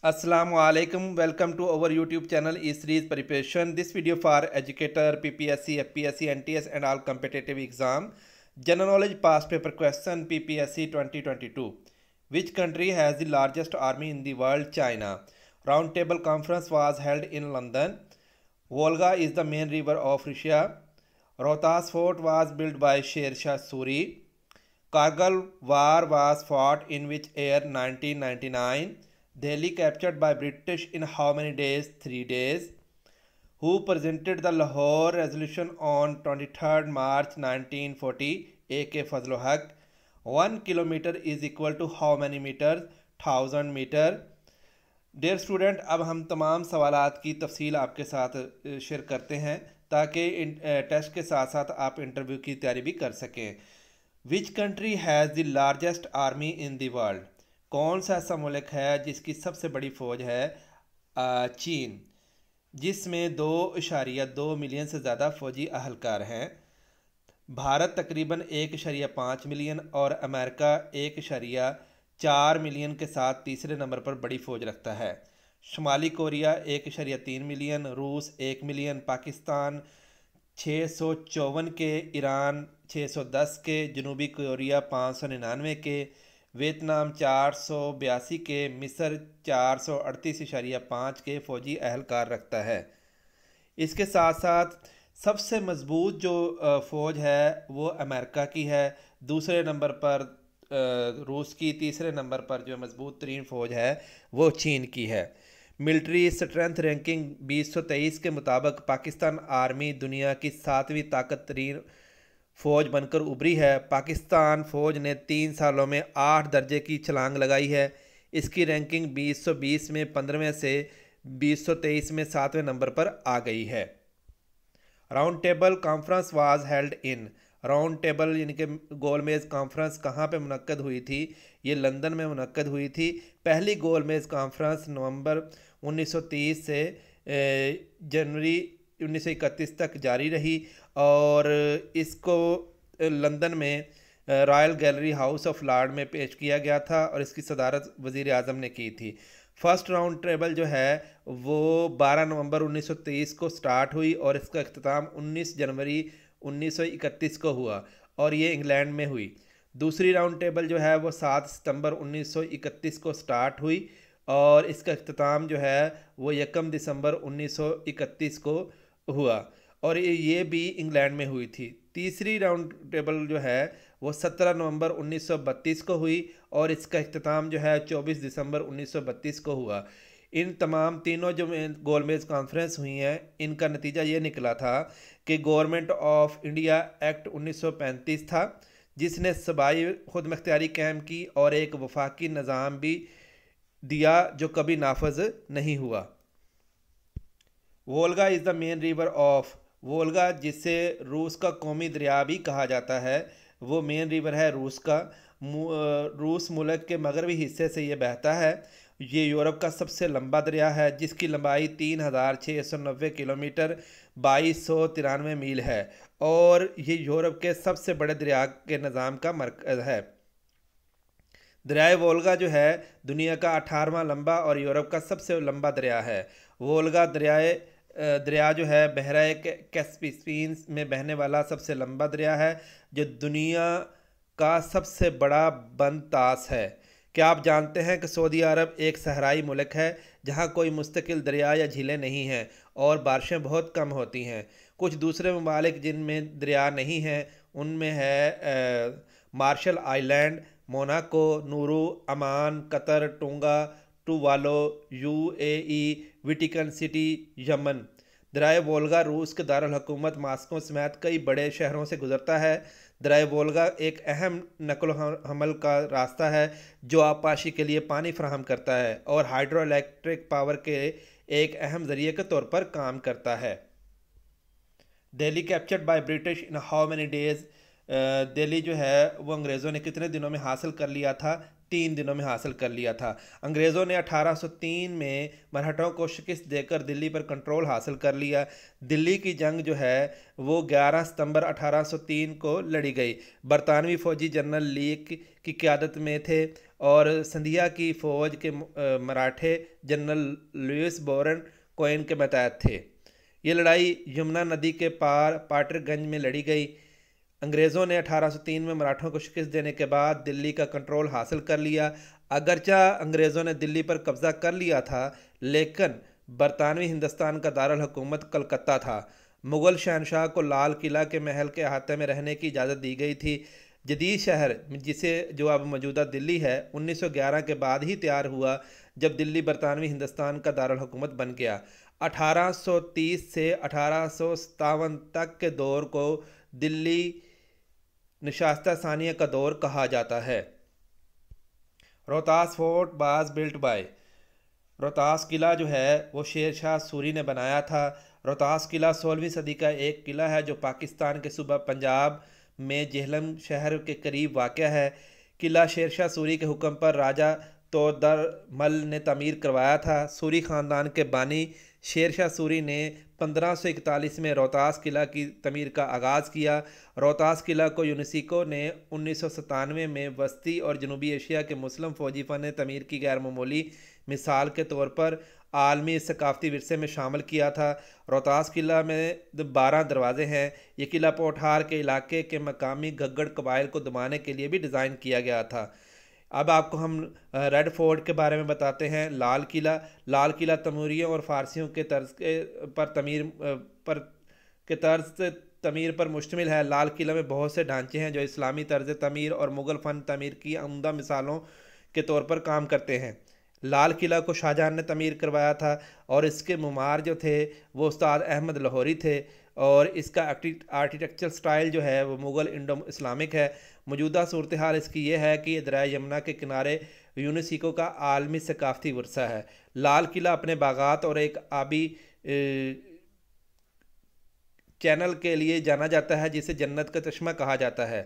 Assalamu alaikum. Welcome to our YouTube channel E-Series Preparation. This video for educator, PPSC, FPSC, NTS and all competitive exam. General knowledge past paper question PPSC 2022. Which country has the largest army in the world? China. Round table conference was held in London. Volga is the main river of Russia. Rohtas fort was built by Sher Shah Suri. Kargil war was fought in which year? 1999. Delhi captured by British in how many days? 3 days. Who presented the Lahore Resolution on 23rd March 1940? A.K. Fazlul Haq. 1 kilometer is equal to how many meters? 1000 metre. Dear student, अब हम तमाम सवालात की तफसील आपके साथ share करते हैं ताकि टेस्ट के साथ साथ आप इंटरव्यू की तैयारी भी कर सकें। Which country has the largest army in the world? कौन सा ऐसा मुल्क है जिसकी सबसे बड़ी फ़ौज है? चीन, जिसमें 2.2 मिलियन से ज़्यादा फ़ौजी अहलकार हैं। भारत तकरीबन 1.5 मिलियन और अमेरिका 1.4 मिलियन के साथ तीसरे नंबर पर बड़ी फ़ौज रखता है। शुमाली कोरिया 1.3 मिलियन, रूस 1 मिलियन, पाकिस्तान 654 के, ईरान 610 के, जनूबी कोरिया 599 के, वियतनाम 482 के, मिस्र 438.5 के फ़ौजी अहलकार रखता है। इसके साथ साथ सबसे मज़बूत जो फ़ौज है वो अमेरिका की है, दूसरे नंबर पर रूस की, तीसरे नंबर पर जो मज़बूत तरीन फ़ौज है वो चीन की है। मिलिट्री स्ट्रेंथ रैंकिंग 2023 के मुताबिक पाकिस्तान आर्मी दुनिया की 7वीं ताकत तरीन फ़ौज बनकर उभरी है। पाकिस्तान फ़ौज ने 3 सालों में 8 दर्जे की छलांग लगाई है। इसकी रैंकिंग 2020 में 15वें से 2023 में 7वें नंबर पर आ गई है। Round table conference was held in. Round table यानी कि गोलमेज़ कॉन्फ्रेंस कहाँ पे मुनक्कद हुई थी? ये लंदन में मुनक्कद हुई थी। पहली गोलमेज़ कॉन्फ्रेंस नवंबर 1930 से जनवरी 1931 तक जारी रही और इसको लंदन में royal gallery house of Lord में पेश किया गया था और इसकी सदारत वज़ीर आज़म ने की थी। फर्स्ट राउंड टेबल जो है वो 12 नवंबर 1923 को स्टार्ट हुई और इसका अख्ताम 19 जनवरी 1931 को हुआ और ये इंग्लैंड में हुई। दूसरी राउंड टेबल जो है वो 7 सितंबर 1931 को स्टार्ट हुई और इसका अख्ताम जो है वो 1 दिसंबर 1931 को हुआ और ये भी इंग्लैंड में हुई थी। तीसरी राउंड टेबल जो है वो 17 नवंबर 1932 को हुई और इसका अख्ताम जो है 24 दिसंबर 1932 को हुआ। इन तमाम तीनों जो गोलमेज़ कॉन्फ्रेंस हुई हैं इनका नतीजा ये निकला था कि गवर्नमेंट ऑफ इंडिया एक्ट 1935 था जिसने सूबाई खुद मुख्तियारी कायम की और एक वफाकी निज़ाम भी दिया जो कभी नाफज नहीं हुआ। Volga is the main river of. Volga, जिसे रूस का कौमी दरिया भी कहा जाता है, वो मेन रिवर है रूस का। रूस मुल्क के मगरबी हिस्से से ये बहता है। ये यूरोप का सबसे लंबा दरिया है जिसकी लंबाई 3690 किलोमीटर 2293 मील है और ये यूरोप के सबसे बड़े दरिया के निज़ाम का मरकज़ है। दरियाए वोल्गा जो है दुनिया का 18वां लंबा और यूरोप का सबसे लंबा दरिया है। वोल्गा दरिया जो है बहराए कैस्पियन में बहने वाला सबसे लंबा दरिया है जो दुनिया का सबसे बड़ा बंद तास है। क्या आप जानते हैं कि सऊदी अरब एक सहराई मुल्क है जहां कोई मुस्तकिल दरिया या झीलें नहीं हैं और बारिशें बहुत कम होती हैं। कुछ दूसरे ममालिक जिनमें दरिया नहीं हैं उनमें है Marshall Island, Monaco, Nauru, Oman, Qatar, Tonga, Tuvalu, UAE, Vatican City, Yemen. दरिया वोल्गा रूस के दारुल हुकूमत मास्को समेत कई बड़े शहरों से गुजरता है। दरिया वोल्गा एक अहम नकल हमल का रास्ता है जो आबपाशी के लिए पानी फराहम करता है और हाइड्रो इलेक्ट्रिक पावर के एक अहम ज़रिए के तौर पर काम करता है। Delhi captured by British in how many days. Delhi जो है वो अंग्रेज़ों ने कितने दिनों में हासिल कर लिया था? 3 दिनों में हासिल कर लिया था। अंग्रेज़ों ने 1803 में मराठों को शिकस्त देकर दिल्ली पर कंट्रोल हासिल कर लिया। दिल्ली की जंग जो है वो 11 सितंबर 1803 को लड़ी गई। बरतानवी फ़ौजी जनरल ली की क़यादत में थे और सिंधिया की फ़ौज के मराठे जनरल लुइस बोरन कोइन के मतहत थे। ये लड़ाई यमुना नदी के पार पाटरगंज में लड़ी गई। अंग्रेज़ों ने 1803 में मराठों को शिकस्त देने के बाद दिल्ली का कंट्रोल हासिल कर लिया। अगरचा अंग्रेज़ों ने दिल्ली पर कब्ज़ा कर लिया था, लेकिन बरतानवी हिंदुस्तान का दारुल हुकूमत कलकत्ता था। मुग़ल शहनशाह को लाल किला के महल के अहाते में रहने की इजाज़त दी गई थी। जदीद शहर जिसे जो अब मौजूदा दिल्ली है 1911 के बाद ही तैयार हुआ, जब दिल्ली बरतानवी हिंदुस्तान का दारुल हुकूमत बन गया। 1830 से 1857 तक के दौर को दिल्ली निशास्ता सानिया का दौर कहा जाता है। Rohtas fort was built by, Rohtas किला जो है वो शेर शाह सूरी ने बनाया था। रोहतास किला 16वीं सदी का एक किला है जो पाकिस्तान के सूबा पंजाब में जेहलम शहर के करीब वाक़या है। किला शेर शाह सूरी के हुक्म पर राजा तोदरमल ने तमीर करवाया था। सूरी ख़ानदान के बानी शेर शाह सूरी ने 1541 में रोहतास किला की तमीर का आगाज़ किया। रोहतास किला को यूनेस्को ने 1997 में वस्ती और जनूबी एशिया के मुस्लिम फ़ौजी फ़न तमीर की गैर मामूली मिसाल के तौर पर आलमी सकाफ़ती विरसे में शामिल किया था। रोहतास किला में 12 दरवाज़े हैं। ये किला पोठार के इलाके के मकामी घग्गड़ कबाइल को दबाने के लिए भी डिज़ाइन किया गया था। अब आपको हम रेड फोर्ट के बारे में बताते हैं। लाल किला तैमूरियों और फ़ारसियों के तर्ज से तमीर पर मुश्तमिल है। लाल किला में बहुत से ढांचे हैं जो इस्लामी तर्ज तमीर और मुग़ल फ़न तमीर की उम्दा मिसालों के तौर पर काम करते हैं। लाल किला को शाहजहां ने तमीर करवाया था और इसके मुमार जो थे वो उस्ताद अहमद लाहौरी थे, और इसका आर्किटेक्चरल स्टाइल जो है वो मुग़ल इंडो इस्लामिक है। मौजूदा सूरत हाल इसकी ये है कि दरिया यमुना के किनारे यूनेस्को का आलमी सकाफ़ती वर्सा है। लाल किला अपने बागात और एक आबी चैनल के लिए जाना जाता है जिसे जन्नत का चश्मा कहा जाता है।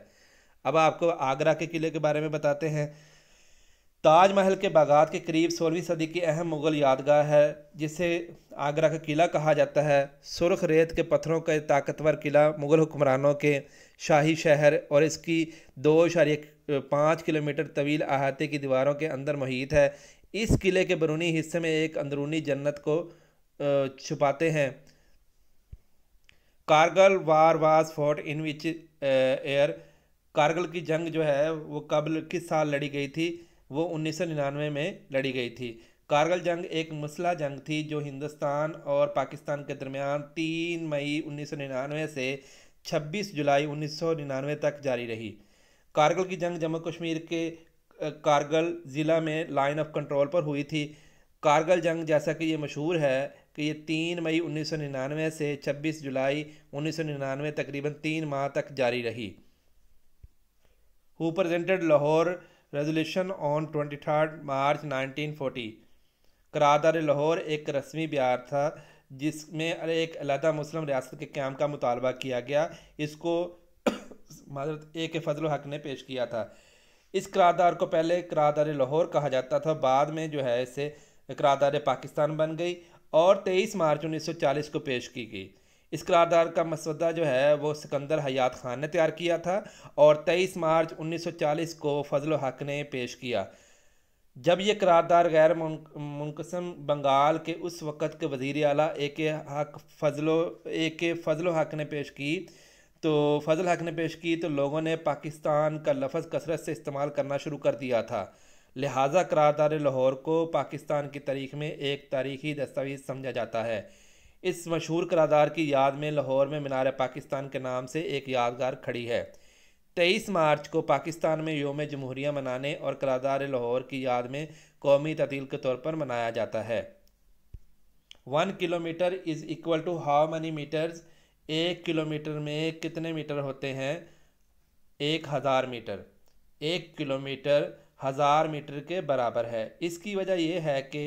अब आपको आगरा के किले के बारे में बताते हैं। ताजमहल के बागात के करीब 16वीं सदी की अहम मुग़ल यादगार है जिसे आगरा का किला कहा जाता है। सुर्ख रेत के पत्थरों का ताकतवर किला मुग़ल हुक्मरानों के शाही शहर और इसकी 2.5 किलोमीटर तवील अहाते की दीवारों के अंदर मुहित है। इस किले के बैरूनी हिस्से में एक अंदरूनी जन्नत को छुपाते हैं। कारगिल वार was fought in which air, Kargil की जंग जो है वो कब किस साल लड़ी गई थी? वो 1999 में लड़ी गई थी। कारगिल जंग एक मुसलह जंग थी जो हिंदुस्तान और पाकिस्तान के दरमियान 3 मई 1999 से 26 जुलाई 1999 तक जारी रही। कारगिल की जंग जम्मू कश्मीर के कारगिल ज़िला में लाइन ऑफ कंट्रोल पर हुई थी। कारगिल जंग जैसा कि ये मशहूर है कि ये 3 मई 1999 से 26 जुलाई 1999 तकरीबन 3 माह तक जारी रही। Who presented Lahore resolution on 23 मार्च 1940, करारदार लाहौर एक रस्मी बयान था जिसमें एक अलहदा मुस्लिम रियासत के क़याम का मुतालबा किया गया। इसको हज़रत ए के फजल हक ने पेश किया था। इस करारदार को पहले करारदार लाहौर कहा जाता था, बाद में जो है इसे करारदार पाकिस्तान बन गई और 23 मार्च 1940 को पेश की गई। इस करारदार का मसवदा जो है वो सिकंदर हयात खान ने तैयार किया था और 23 मार्च 1940 को फजल हक ने पेश किया। जब ये करारदार गैर मुनक़सिम बंगाल के उस वक़्त के वज़ीर आला ए के फजल हक ने पेश की तो लोगों ने पाकिस्तान का लफ्ज़ कसरत से इस्तेमाल करना शुरू कर दिया था। लिहाजा करारदार लाहौर को पाकिस्तान की तारीख़ में एक तारीख़ी दस्तावेज़ समझा जाता है। इस मशहूर करारदार की याद में लाहौर में मीनार पाकिस्तान के नाम से एक यादगार खड़ी है। 23 मार्च को पाकिस्तान में योम जमहूरिया मनाने और करारदार लाहौर की याद में कौमी तातील के तौर पर मनाया जाता है। 1 kilometre is equal to how many metres, 1 kilometre में कितने मीटर होते हैं? 1000 मीटर। 1 किलोमीटर 1000 मीटर के बराबर है। इसकी वजह यह है कि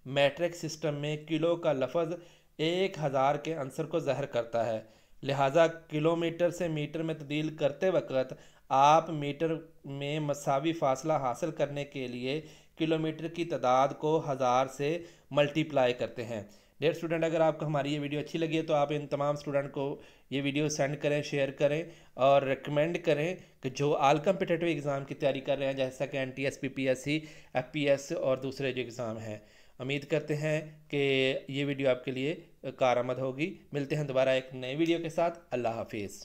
मैट्रिक सिस्टम में किलो का लफ्ज़ 1000 के आंसर को ज़हर करता है। लिहाजा किलोमीटर से मीटर में तब्दील करते वक्त आप मीटर में मसावी फासला हासिल करने के लिए किलोमीटर की तादाद को 1000 से मल्टीप्लाई करते हैं। डियर स्टूडेंट, अगर आपको हमारी ये वीडियो अच्छी लगी है तो आप इन तमाम स्टूडेंट को ये वीडियो सेंड करें, शेयर करें और रिकमेंड करें कि जो ऑल कम्पिटिटिव एग्ज़ाम की तैयारी कर रहे हैं, जैसा कि NTS, PPSC, FPS और दूसरे जो एग्ज़ाम हैं। उम्मीद करते हैं कि ये वीडियो आपके लिए कारआमद होगी। मिलते हैं दोबारा एक नए वीडियो के साथ। अल्लाह हाफिज़।